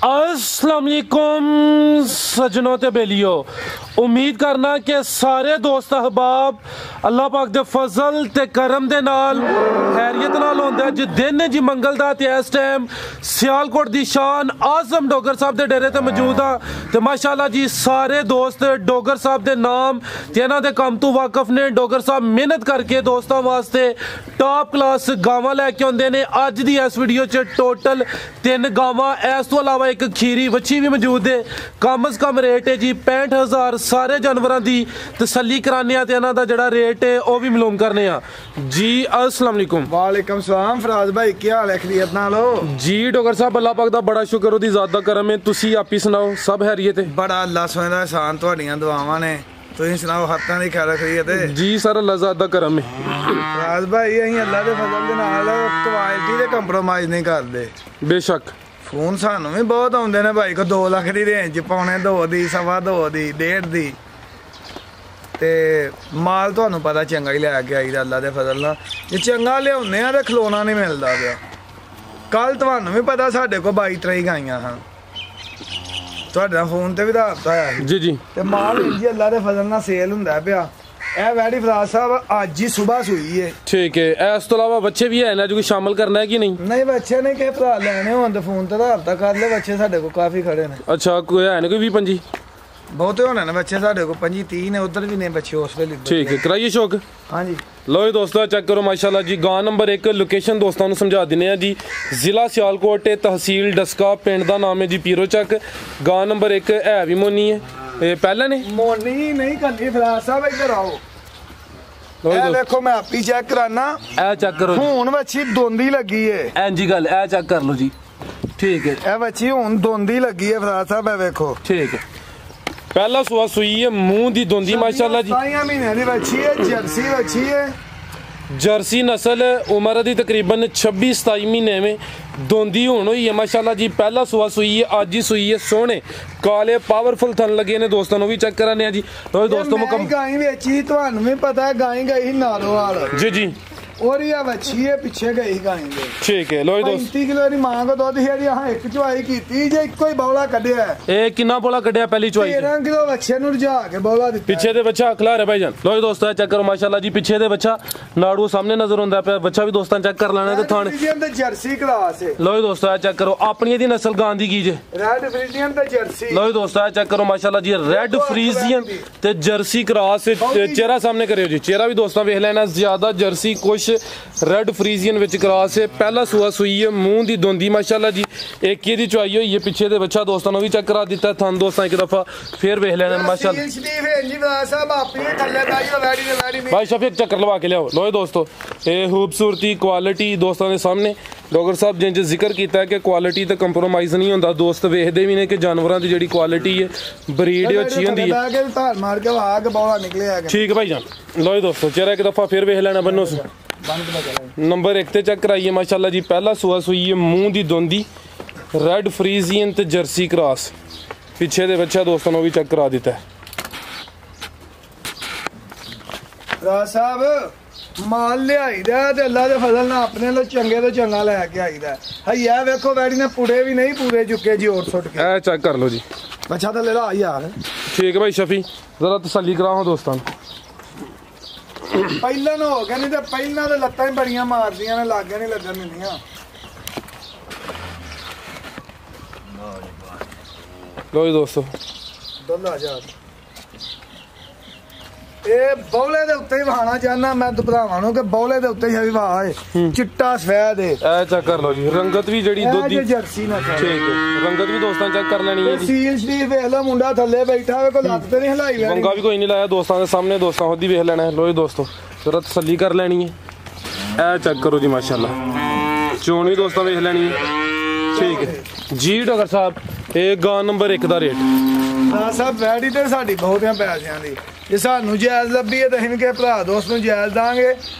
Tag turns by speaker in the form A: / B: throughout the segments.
A: अस्सलाम वालेकुम सजनों ते बेलियो, उम्मीद करना कि सारे दोस्त अहबाब अल्लाह पाक दे फजल ते करम दे नाल खैरियत नाल होंदा जी दिन जी मंगल दा ते इस टाइम सियालकोट दी शान आजम डोगर साहब दे डेरे ते मौजूद हाँ ते माशाअल्लाह जी सारे दोस्त डोगर साहब दे नाम ते इन्हां दे काम तो वाकफ ने। डोगर साहब मेहनत करके दोस्तों वास्ते टॉप क्लास गावां लैके आउंदे ने। अज दी इस वीडियो च टोटल 3 गावां, इस तो अलावा एक खीरी बच्ची भी मौजूद है। कम अज कम रेट है जी 65,000। सारे जानवरों की तसल्ली कराने ते इन्हां दा जिहड़ा रेट है वह भी मालूम करने जी। अस्सलाम वालेकुम।
B: वालेकुम सलाम फराज भाई, क्या हाल है? खैरियत नाल हो
A: जी? डोगर साहब अल्लाह पाक दा बड़ा शुक्र, ओदी ज़ात दा करम है। तुसी आप ही सुनाओ, सब खैरियत है?
B: बड़ा अल्लाह सोने दा एहसान, तुहाडियां दुआवां ने। तुसीं सुनाओ, हत्थां दी खैर खैरियत है?
A: जी सर, अल्लाह ज़ात दा करम है।
B: फराज भाई अहीं अल्लाह दे फजल दे नाल क्वालिटी दे कंप्रोमाइज़ नहीं करदे।
A: बेशक
B: फोन सानू भी बहुत आउंदे ने भाई को 2 लाख दी रेंज, पौने 2 दी, 2.25 दी, 1.5 दी ते माल तुहानू पता चंगा ही लैके आईदा अल्लाह दे फजल नाल। जे चंगा लियाउने आ ते खलोना नहीं मिलदा पिया। कल तुहानू भी पता साडे को 22-23 गाइयां हाँ, तुहाडे नाल फोन ते भी दाता आया
A: जी जी
B: ते माल जी अल्लाह दे फजल नाल सेल हुंदा पिया। ए वैडी फराज साहब अज ही सुबह सुई है।
A: ठीक है। इस तो अलावा बच्चे भी है ना जो शामिल करना है कि नहीं?
B: नहीं बच्चे नहीं, किसी भरा लैने होन ते फोन ते राबता कर ले। बच्चे साडे को काफी खड़े ने।
A: अच्छा, कोई है ना कोई 20-25?
B: बहुते होने ने बच्चे साडे को, 25-30 ने। उधर भी ने बच्चे उस वेले।
A: ठीक है, कराइए शौक।
B: हाँ जी
A: लो जी दोस्तों, चेक करो माशाल्लाह जी। गांव नंबर 1 लोकेशन दोस्तों को समझा देने हैं जी। जिला सियालकोट, तहसील डस्का, पिंड का नाम है जी पीरो चक। गांव नंबर 1 है भी मोनी है पहले ने
B: मोनी नहीं करनी। फराज साहब इधर आओ, देखो मैं आप ही चेक कराना।
A: ए चेक करो
B: हुन बच्ची दोंदी लगी है।
A: एंजी गल ए चेक कर लो जी। ठीक है,
B: ए बच्ची हुन दोंदी लगी है फराज साहब, ए देखो।
A: ठीक है, पहला सुआ सुई है, मुंह दी दोंदी माशाल्लाह जी।
B: 7 महीने दी बच्ची है, जर्सी बच्ची है,
A: जर्सी नस्ल। उम्र दी तकरीबन 26-27 महीने में दोंदी होन हुई है माशाल्लाह जी। पहला सुआ सुई है, अज ही सुई है। सोहने काले पावरफुल थन लगे ने दोस्तों भी चेक कराने जी। तो दोस्तों मुकम्मल
B: गाय बेची, तुहानू भी पता है गाय गई नारोवाल
A: जी जी,
B: और ये बच्ची है पीछे गई गाय।
A: ठीक है। लो दोस्त
B: 35 किलो दी मां को दुध है। हां एक चुआई कीती जे, इको ही बौला कढिया है।
A: ए कितना बोला कढिया पहली चुआई?
B: 13 किलो बच्चे नु रजा के बौला दिता।
A: पीछे दे बच्चा खिला रहे भाईजान। लो दोस्तों चेक करो माशाल्लाह जी। पीछे दे बच्चा नाड़ू सामने नजर आंदा पे। बच्चा भी दोस्तों चेक कर लेना ते थाने
B: ते जर्सी क्लास है।
A: लो दोस्तों चेक करो अपनी दी नस्ल गां दी की जे
B: रेड फ्रीजियन ते जर्सी।
A: लो दोस्तों चेक करो माशाल्लाह जी। रेड फ्रीजियन ते जर्सी क्रॉस। चेहरा सामने करियो जी, चेहरा भी दोस्तों वेख लेना। ज्यादा जर्सी कुछ रेड फ्रीजियन विच क्रॉस है। पहला सुआ सुई है, मुंह दी दोंदी माशाल्लाह जी। एक ये दी चुआई हुई है। पीछे दे बच्चा दोस्तों भी चेक करा दिता है। थान दोस्तों एक दफा फिर वेख लेना माशाल्लाह। भाई शफीक चक्कर लवा के लियाओ। लो दोस्तों ये खूबसूरती क्वालिटी दोस्तों के सामने। डोगर साहब जिंज जिक्र किया है कि क्वालिटी तो कंप्रोमाइज़ नहीं होता। दोस्त वेखते भी ने कि जानवरों की जी क्वालिटी है, ब्रीड अच्छी होंगी है। ठीक है भाई जान। लो दोस्तों चेहरा एक दफा फिर वेख लेना बनो से। नंबर 1 ते चेक कराइए माशाल्लाह जी। पहला सुआ सुई है, मुंह दी दोंदी, रेड फ्रीजियन ते जर्सी क्रॉस। पीछे दे बच्चा दोस्तों भी चेक करा दिता है।
B: साहब माल लियाईदा ते अल्लाह दे फजल नाल अपने लो चंगे तो चंगा लैके आईदा है। ये देखो वैडी ने पुड़े भी नहीं पूरे चुके जी, और सुट के
A: ए चेक कर लो जी।
B: बच्चा तो ले ला यार।
A: ठीक है भाई शफी, जरा तसल्ली कराओ दोस्तों।
B: पहले हो गया, नहीं तो पहला तो लत्तां ही बड़ियां मारदियां ने, लागे नहीं लगन दिंदियां।
A: लो जी दोस्तों
B: दोला जा ਇਹ ਬੌਲੇ ਦੇ ਉੱਤੇ ਹੀ ਵਹਾਣਾ ਚਾਹਨਾ मैं तो ਭਰਾਵਾਂ ਨੂੰ कि ਬੌਲੇ ਦੇ ਉੱਤੇ ਹੀ ਵਾਹ ਹੈ। ਚਿੱਟਾ ਸਫੈਦ ਹੈ।
A: ਇਹ ਚੈੱਕ ਕਰ ਲਓ ਜੀ। ਰੰਗਤ ਵੀ ਜਿਹੜੀ ਦੁੱਧ ਦੀ
B: ਜਰਸੀ ਨਾ।
A: ਠੀਕ ਹੈ, ਰੰਗਤ ਵੀ ਦੋਸਤਾਂ ਚੈੱਕ ਕਰ ਲੈਣੀ ਹੈ ਜੀ।
B: ਸੀਲ ਸ਼ਰੀਫ ਵੇਖ ਲਓ, ਮੁੰਡਾ ਥੱਲੇ ਬੈਠਾ ਹੋਵੇ, ਕੋਈ ਲੱਤ ਤੇ ਨਹੀਂ ਹਿਲਾਈ ਹੋਈ।
A: ਵੰਗਾ ਵੀ ਕੋਈ ਨਹੀਂ ਲਾਇਆ ਦੋਸਤਾਂ ਦੇ ਸਾਹਮਣੇ। ਦੋਸਤਾਂ ਖੁਦ ਹੀ ਵੇਖ ਲੈਣਾ ਹੈ। ਲੋ ਜੀ ਦੋਸਤੋ ਜਰਾ ਤਸੱਲੀ ਕਰ ਲੈਣੀ ਹੈ। ਇਹ ਚੈੱਕ ਕਰੋ ਜੀ ਮਾਸ਼ਾਅੱਲਾ। ਚੋਣ ਵੀ ਦੋਸਤਾਂ ਵੇਖ ਲੈਣੀ ਹੈ। ਠੀਕ ਹੈ ਜੀ। ਡਾਕਟਰ ਸਾਹਿਬ ਇਹ ਗਾਂ ਨੰਬਰ 1 ਦਾ ਰੇਟ?
B: ਸਾਹਿਬ ਵੈਡੀ ਤੇ ਸਾਡੀ ਬਹੁਤਿਆਂ ਪੈਸਿਆਂ ਦੀ, ਜੇ ਸਾਨੂੰ ਜਾਇਜ਼ ਲੱਭੀ ਹੈ ਤਾਂ ਅਸੀਂ ਕਿ ਭਰਾ ਦੋਸਤ ਨੂੰ ਜਾਇਜ਼ ਦਾਂਗੇ।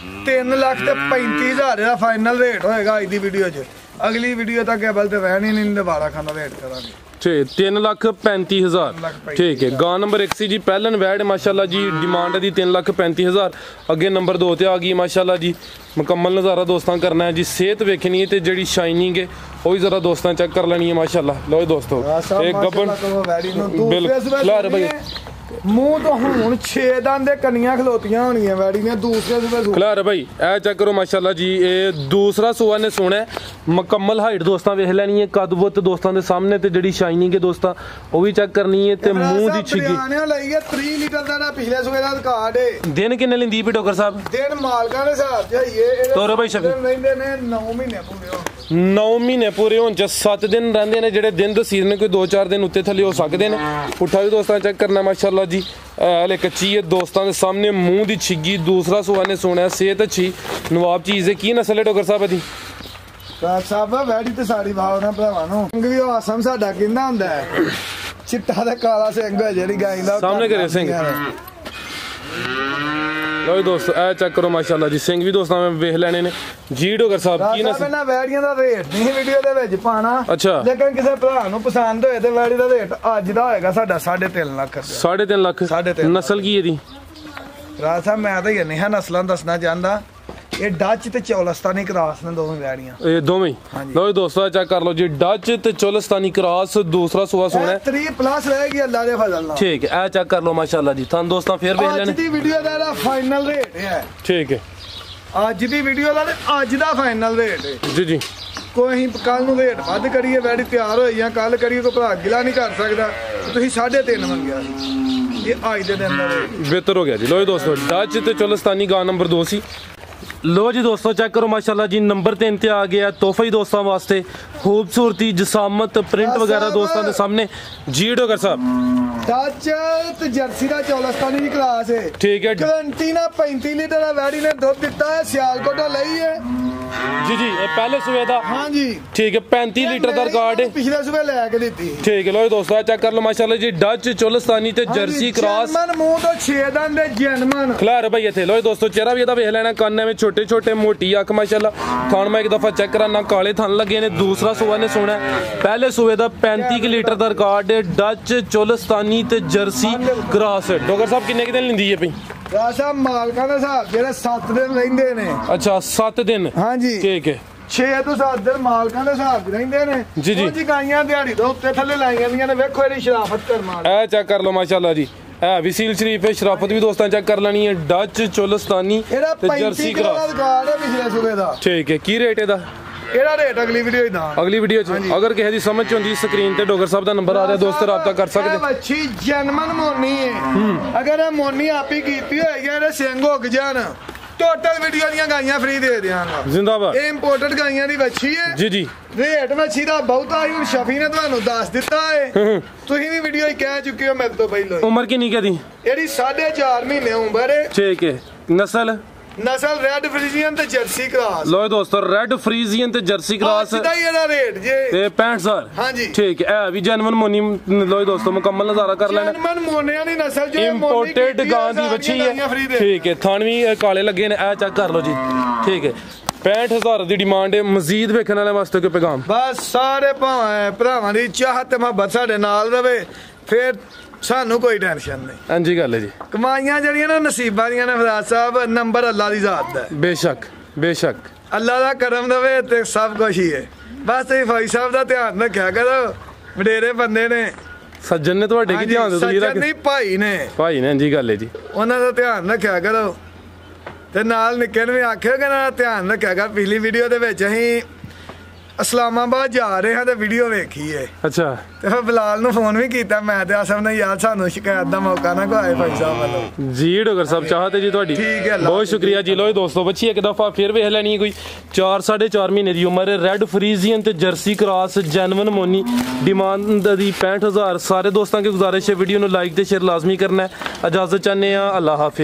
B: 3,35,000 ਦਾ ਫਾਈਨਲ ਰੇਟ ਹੋਏਗਾ ਅੱਜ ਦੀ ਵੀਡੀਓ 'ਚ। ਅਗਲੀ ਵੀਡੀਓ ਤੱਕ ਕੇਬਲ ਤੇ ਰਹਿਣੀ ਨਹੀਂ, ਦੁਬਾਰਾ ਖਾਣਾ ਵੇਟ ਕਰਾਂਗੇ।
A: ਠੀਕ 3,35,000 ਠੀਕ ਹੈ। ਗਾਂ ਨੰਬਰ 1 ਸੀ ਜੀ ਪਹਿਲਨ ਵੈੜ ਮਾਸ਼ਾਅੱਲਾ ਜੀ, ਡਿਮਾਂਡ ਦੀ 3,35,000। ਅੱਗੇ ਨੰਬਰ 2 ਤੇ ਆ ਗਈ ਮਾਸ਼ਾਅੱਲਾ ਜੀ। ਮੁਕੰਮਲ ਨਜ਼ਾਰਾ ਦੋਸਤਾਂ ਕਰਨਾ ਹੈ ਜੀ, ਸਿਹਤ ਵੇਖਣੀ ਹੈ ਤੇ ਜਿਹੜੀ ਸ਼ਾਈਨਿੰਗ ਹੈ ਉਹ ਵੀ ਜ਼ਰਾ ਦੋਸਤਾਂ ਚੈੱਕ ਕਰ ਲੈਣੀ ਹੈ ਮਾਸ਼ਾਅੱਲਾ। ਲਓ ਜੀ ਦੋਸਤੋ ਇੱਕ ਗੱਬਨ ਬਿਲਕੁਲ ਭਾਈ
B: ਮੂੰਹ ਤੋਂ ਹੁਣ 6 ਦੰਦ ਦੇ ਕੰਨੀਆਂ ਖਲੋਤੀਆਂ ਹੋਣਗੀਆਂ ਵੈੜੀ ਦੀਆਂ, ਦੂਸਰੇ ਸੂਬੇ
A: ਖਲਾਰ ਭਾਈ ਇਹ ਚੈੱਕ ਕਰੋ ਮਾਸ਼ਾਅੱਲਾ ਜੀ। ਇਹ ਦੂਸਰਾ ਸੂਆ ਨੇ ਸੋਣਾ ਹੈ, ਮੁਕੰਮਲ ਹਾਈਟ ਦੋਸਤਾਂ ਵੇਖ ਲੈਣੀ ਹੈ, ਕੱਦ ਬੁੱਤ ਦੋਸਤਾਂ ਦੇ ਸਾਹਮਣੇ ਤੇ ਜਿਹੜੀ ਸ਼ਾਈਨਿੰਗ ਹੈ ਦੋਸਤਾਂ ਉਹ ਵੀ ਚੈੱਕ ਕਰਨੀ ਹੈ ਤੇ ਮੂੰਹ ਦੀ ਛਿੱਗੀ
B: ਲਈ ਹੈ 30 ਲੀਟਰ ਦਾ ਪਿਛਲੇ ਸੂਏ ਦਾ ਰਿਕਾਰਡ ਹੈ।
A: ਦਿਨ ਕਿੰਨੇ ਲੈਂਦੀ ਪਈ ਡਾਕਟਰ ਸਾਹਿਬ?
B: ਦਿਨ ਮਾਲਕਾਂ ਦੇ ਹਿਸਾਬ ਚ ਹੈ
A: ਤੋਰੋ ਭਾਈ ਸ਼ਫੀ
B: ਰਹਿੰਦੇ ਨੇ 9 ਮਹੀਨੇ ਪੂਰੇ
A: 9 ਮਹੀਨੇ ਪੂਰੇ ਹੋਣ ਚ 7 ਦਿਨ ਰਹਿੰਦੇ ਨੇ, ਜਿਹੜੇ ਦਿਨ ਦਸੀਰ ਨੇ ਕੋਈ 2-4 ਦਿਨ ਉੱਤੇ ਥੱਲੇ ਹੋ ਸਕਦੇ ਨੇ। ਪੁੱਠਾ ਵੀ ਦੋਸਤਾਂ ਚੈੱਕ ਕਰਨਾ ਮਾਸ਼ਾਅੱਲਾ ਜੀ। ਹਲੇ ਕੱਚੀ ਹੈ ਦੋਸਤਾਂ ਦੇ ਸਾਹਮਣੇ, ਮੂੰਹ ਦੀ ਛਿੱਗੀ, ਦੂਸਰਾ ਸੂਆ ਨੇ ਸੋਣਾ, ਸਿਹਤ ਅੱਛੀ, ਨਵਾਬ ਚੀਜ਼ ਹੈ। ਕੀ ਨਸਲ ਹੈ ਡਾਕਟਰ ਸਾਹਿਬ ਦੀ?
B: ਸਾਹਿਬ ਵੈੜੀ ਤੇ ਸਾਡੀ ਬਾਹ ਨਾ ਭਰਾਵਾਂ ਨੂੰ ਸਿੰਘ ਵੀ ਆਸਮ ਸਾਡਾ ਕਿੰਨਾ ਹੁੰਦਾ ਹੈ, ਚਿੱਟਾ ਤੇ ਕਾਲਾ ਸਿੰਘ ਹੈ ਜਿਹੜੀ ਗਾਂ ਦਾ
A: ਸਾਹਮਣੇ ਕਰੇ ਸਿੰਘ। ਲਓ ਦੋਸਤੋ ਇਹ ਚੈੱਕ ਕਰੋ ਮਾਸ਼ਾਅੱਲਾ ਜੀ, ਸਿੰਘ ਵੀ ਦੋਸਤਾਂ ਮੈਂ ਵੇਖ ਲੈਣੇ ਨੇ ਜੀ। ਡਾਕਟਰ ਸਾਹਿਬ ਕੀ ਨਸਲ?
B: ਨਾ ਵੈੜੀਆਂ ਦਾ ਰੇਟ ਨਹੀਂ ਵੀਡੀਓ ਦੇ ਵਿੱਚ ਪਾਣਾ,
A: ਅੱਛਾ,
B: ਲੇਕਿਨ ਕਿਸੇ ਭਰਾ ਨੂੰ ਪਸੰਦ ਹੋਏ ਤੇ ਵੈੜੀ ਦਾ ਰੇਟ ਅੱਜ ਦਾ ਹੋਏਗਾ ਸਾਡਾ 3.5 ਲੱਖ।
A: 3.5 ਲੱਖ। ਨਸਲ ਕੀ ਇਹਦੀ?
B: ਰਾਜ ਸਾਹਿਬ ਮੈਂ ਤਾਂ ਇਹ ਨਹੀਂ ਨਸਲਾਂ ਦੱਸਣਾ ਚਾਹੁੰਦਾ, ਇਹ ਡੱਚ ਤੇ ਚੌਲਸਤਾਨੀ ਕਰਾਸ ਨੇ ਦੋਵੇਂ ਵੈੜੀਆਂ, ਇਹ
A: ਦੋਵੇਂ। ਲਓ ਦੋਸਤੋ ਚੈੱਕ ਕਰ ਲਓ ਜੀ, ਡੱਚ ਤੇ ਚੌਲਸਤਾਨੀ ਕਰਾਸ, ਦੂਸਰਾ ਸੂਆ ਸੋਣਾ ਹੈ,
B: 3+ ਰਹੇਗੀ ਅੱਲਾ ਦੇ ਫਜ਼ਲ ਨਾਲ।
A: ਠੀਕ ਹੈ ਇਹ ਚੈੱਕ ਕਰ ਲਓ ਮਾਸ਼ਾਅੱਲਾ ਜੀ। ਤੁਹਾਨੂੰ ਦੋਸਤਾਂ ਫੇਰ ਵੇਖ ਲੈਣੇ
B: ਅੱਜ ਦੀ ਵੀਡੀਓ ਦਾ ਫਾਈਨਲ ਰੇਟ ਹੈ।
A: ਠੀਕ ਹੈ
B: ਅੱਜ ਦੀ ਵੀਡੀਓ ਦਾ ਅੱਜ ਦਾ ਫਾਈਨਲ ਰੇਟ ਹੈ
A: ਜੀ ਜੀ।
B: ਕੋਈ ਕੱਲ ਨੂੰ ਰੇਟ ਵੱਧ ਕਰੀਏ, ਵੈੜੀ ਤਿਆਰ ਹੋਈ ਜਾਂ ਕੱਲ ਕਰੀਏ, ਕੋਈ ਭਰਾ ਗਿਲਾ ਨਹੀਂ ਕਰ ਸਕਦਾ। ਤੁਸੀਂ 3.5 ਮੰਗਿਆ, ਇਹ ਅੱਜ ਦੇ ਦਿਨ ਦਾ ਰੇਟ
A: ਬਿਹਤਰ ਹੋ ਗਿਆ ਜੀ। ਲੋ ਜੀ ਦੋਸਤੋ ਡੱਚ ਤੇ ਚੌਲਸਤਾਨੀ ਗਾਂ ਨੰਬਰ 2 ਸੀ। लो जी दोस्तों चेक करो माशाल्लाह जी, नंबर 3 ते आ गया तोहफा ही दोस्तों वास्ते, खूबसूरती जसामत प्रिंट वगैरह दोस्तों के सामने जी। डॉक्टर साहब
B: टच ते जर्सी दा चौलस्तानी दी क्लास है, ठीक है। गारंटी ना 35 लीटर वैडी ने दूध दिता है, सियालकोट लई है
A: जी जी। ये पहले सुबह दा हां जी ठीक है, 35 लीटर दा रिकॉर्ड है,
B: पिछले सुबह लेके दी, ठीक
A: है। लो दोस्तों चेक कर लो माशाल्लाह जी, डच चौलस्तानी ते जर्सी क्रॉस,
B: जनमन मुंह तो 6 दंद दे जनमन
A: खलार भाई इथे। लो दोस्तों चेहरा भी एदा वेख लेना, कान में छोटे छोटे मोटी अख माशाल्लाह, थान में एक दफा चेक कराना, काले थान लगे ने। दूसरा सुबह ने सोना पहले सुबह दा 35 लीटर दा रिकॉर्ड है, डच चौलस्तानी ते जर्सी क्रॉस। डॉक्टर साहब किन्ने दिन लिंदी है भाई?
B: साहब मालका दा साहब जेड़ा 7 दिन रहंदे ने।
A: अच्छा 7 दिन, हां जी ठीक है।
B: 6 ਤੋਂ 7 ਦਿਨ ਮਾਲਕਾਂ ਦੇ ਹਿਸਾਬ ਰਹਿੰਦੇ ਨੇ
A: ਜੀ ਜੀ।
B: ਉਹ ਗਾਈਆਂ ਦਿਹਾੜੀ ਤੋਂ ਉੱਤੇ ਥੱਲੇ ਲਾਈਆਂ ਦੀਆਂ ਨੇ, ਵੇਖੋ ਇਹਦੀ ਸ਼ਰਾਫਤ ਕਰਮਾਲ।
A: ਇਹ ਚੈੱਕ ਕਰ ਲਓ ਮਾਸ਼ਾਅੱਲਾ ਜੀ, ਇਹ ਵੀ ਸੀਲ ਸ਼ਰੀਫ ਹੈ, ਸ਼ਰਾਫਤ ਵੀ ਦੋਸਤਾਂ ਚੈੱਕ ਕਰ ਲੈਣੀ ਹੈ। ਡਚ ਚੌਲਸਤਾਨੀ ਤੇ ਜਰਸੀ ਕ੍ਰਾਸ
B: ਦਾ ਰਿਕਾਰਡ ਹੈ ਪਿਛਲੇ ਸੂਬੇ ਦਾ,
A: ਠੀਕ ਹੈ। ਕੀ ਰੇਟ ਇਹਦਾ? ਇਹਦਾ
B: ਰੇਟ ਅਗਲੀ ਵੀਡੀਓ ਹੀ ਦਾ,
A: ਅਗਲੀ ਵੀਡੀਓ ਚ ਅਗਰ ਕਿਸੇ ਦੀ ਸਮਝ ਚ ਹੁੰਦੀ ਸਕਰੀਨ ਤੇ ਡਾਕਟਰ ਸਾਹਿਬ ਦਾ ਨੰਬਰ ਆ ਰਿਹਾ, ਦੋਸਤ ਰਾਬਤਾ ਕਰ ਸਕਦੇ।
B: ਮੱਛੀ ਜਨਮਨ ਮੋਨੀ ਹੈ, ਅਗਰ ਇਹ ਮੋਨੀ ਆਪੀ ਕੀਤੀ ਹੋਏਗੀ ਇਹਦੇ ਸਿੰਘ ਹੁੱਕ ਜਾਣ, टोटल वीडियो ਦੀਆਂ ਗਾਈਆਂ ਫ੍ਰੀ ਦੇ ਦਿਆਂਗਾ
A: ਜ਼ਿੰਦਾਬਾਦ।
B: ਇਹ ਇੰਪੋਰਟਡ ਗਾਈਆਂ ਦੀ ਵੱਛੀ ਹੈ
A: ਜੀ ਜੀ।
B: ਰੇਟ ਵੱਛੀ ਦਾ ਬਹੁਤਾ ਹੀ ਹੁਣ ਸ਼ਫੀ ਨੇ ਤੁਹਾਨੂੰ ਦੱਸ ਦਿੱਤਾ ਹੈ, ਤੁਸੀਂ ਵੀ ਵੀਡੀਓ ਹੀ ਕਹਿ ਚੁੱਕੇ ਹੋ ਮੇਰੇ ਤੋਂ ਪਹਿਲਾਂ।
A: ਉਮਰ ਕਿੰਨੀ ਕਹਦੀ?
B: ਇਹਦੀ 4.5 ਮਹੀਨੇ ਉਮਰ ਹੈ, ਠੀਕ
A: ਹੈ। ਨਸਲ
B: ਨਸਲ ਰੈਡ ਫਰੀਜ਼ੀਅਨ ਤੇ ਜਰਸੀ ਕ੍ਰਾਸ।
A: ਲੋ ਦੋਸਤੋ ਰੈਡ ਫਰੀਜ਼ੀਅਨ ਤੇ ਜਰਸੀ ਕ੍ਰਾਸ
B: ਦਾ ਹੀ ਇਹਦਾ ਰੇਟ ਜੇ
A: ਤੇ 65000। ਹਾਂ ਜੀ ਠੀਕ ਹੈ। ਇਹ ਵੀ ਜੈਨੂਇਨ ਮੋਨੀ। ਲੋ ਦੋਸਤੋ ਮੁਕੰਮਲ ਨਜ਼ਾਰਾ ਕਰ ਲੈਣਾ,
B: ਜੈਨੂਇਨ ਮੋਨੀਆਂ ਦੀ ਨਸਲ ਜੋ
A: ਇੰਪੋਰਟਡ ਗਾਂ ਦੀ ਵੱਛੀ ਹੈ, ਠੀਕ ਹੈ। ਥਣ ਵੀ ਕਾਲੇ ਲੱਗੇ ਨੇ, ਇਹ ਚੈੱਕ ਕਰ ਲਓ ਜੀ, ਠੀਕ ਹੈ। 65000 ਦੀ ਡਿਮਾਂਡ ਹੈ। ਮਜ਼ੀਦ ਵੇਖਣ ਵਾਲੇ ਵਾਸਤੇ ਕੋਈ ਪੈਗਾਮ?
B: ਬਸ ਸਾਰੇ ਭਰਾਵਾਂ ਦੀ ਚਾਹਤ ਤੇ ਮੁਹੱਬਤ ਸਾਡੇ ਨਾਲ ਰਵੇ, ਫਿਰ ਸਾਨੂੰ ਕੋਈ ਟੈਨਸ਼ਨ ਨਹੀਂ।
A: ਹਾਂਜੀ ਗੱਲ ਹੈ ਜੀ,
B: ਕਮਾਈਆਂ ਜਿਹੜੀਆਂ ਨਾ ਨਸੀਬਾਂ ਦੀਆਂ ਨੇ ਫਰਾਦ ਸਾਹਿਬ, ਨੰਬਰ ਅੱਲਾ ਦੀ ਜ਼ਾਤ ਦਾ।
A: ਬੇਸ਼ੱਕ ਬੇਸ਼ੱਕ
B: ਅੱਲਾ ਦਾ ਕਰਮ ਦੇਵੇ ਤੇ ਸਭ ਕੁਝ ਹੀ ਹੈ। ਬਸ ਤੁਸੀਂ ਫਾਈ ਸਾਹਿਬ ਦਾ ਧਿਆਨ ਰੱਖਿਆ ਕਰੋ, ਵਡੇਰੇ ਬੰਦੇ ਨੇ,
A: ਸੱਜਣ ਨੇ ਤੁਹਾਡੇ ਕੀ ਧਿਆਨ ਦਿੱਤਾ?
B: ਸੱਜਣ ਨਹੀਂ ਭਾਈ ਨੇ
A: ਜੀ ਗੱਲ ਹੈ ਜੀ,
B: ਉਹਨਾਂ ਦਾ ਧਿਆਨ ਰੱਖਿਆ ਕਰੋ ਤੇ ਨਾਲ ਨਿੱਕੇ ਨੂੰ ਵੀ ਆਖਿਓ ਕਿ ਨਾ ਧਿਆਨ ਰੱਖਿਆ ਕਰ। ਪਿਛਲੀ ਵੀਡੀਓ ਦੇ ਵਿੱਚ ਅਸੀਂ ਇਸਲਾਮਾਬਾਦ ਜਾ ਰਹੇ ਹਾਂ ਤੇ ਵੀਡੀਓ ਵੇਖੀ ਏ, ਅੱਛਾ, ਤੇ ਫਿਰ ਬਲਾਲ ਨੂੰ ਫੋਨ ਵੀ ਕੀਤਾ ਮੈਂ ਤੇ ਆਸਮ ਨੇ, ਯਾਰ ਸਾਨੂੰ ਸ਼ਿਕਾਇਤ ਦਾ ਮੌਕਾ ਨਾ ਕੋਈ ਭਾਈ ਸਾਹਿਬ ਵੱਲੋਂ। ਜੀ ਡਾਕਟਰ ਸਾਹਿਬ ਚਾਹਤੇ ਜੀ ਤੁਹਾਡੀ, ਠੀਕ ਹੈ, ਬਹੁਤ ਸ਼ੁਕਰੀਆ ਜੀ। ਲੋ ਦੋਸਤੋ ਬੱਚੀ ਇੱਕ ਦਫਾ ਫਿਰ ਵੇਖ ਲੈਣੀ ਹੈ, ਕੋਈ 4.5 ਮਹੀਨੇ ਦੀ ਉਮਰ ਹੈ, ਰੈਡ ਫਰੀਜ਼ੀਅਨ ਤੇ jersey cross, genuine Moni, demand ਦੀ 65000। ਸਾਰੇ ਦੋਸਤਾਂ की गुजारिश है वीडियो ਨੂੰ लाइक ਤੇ शेयर लाजमी करना है। इजाजत चाहते हैं, अल्लाह हाफिज।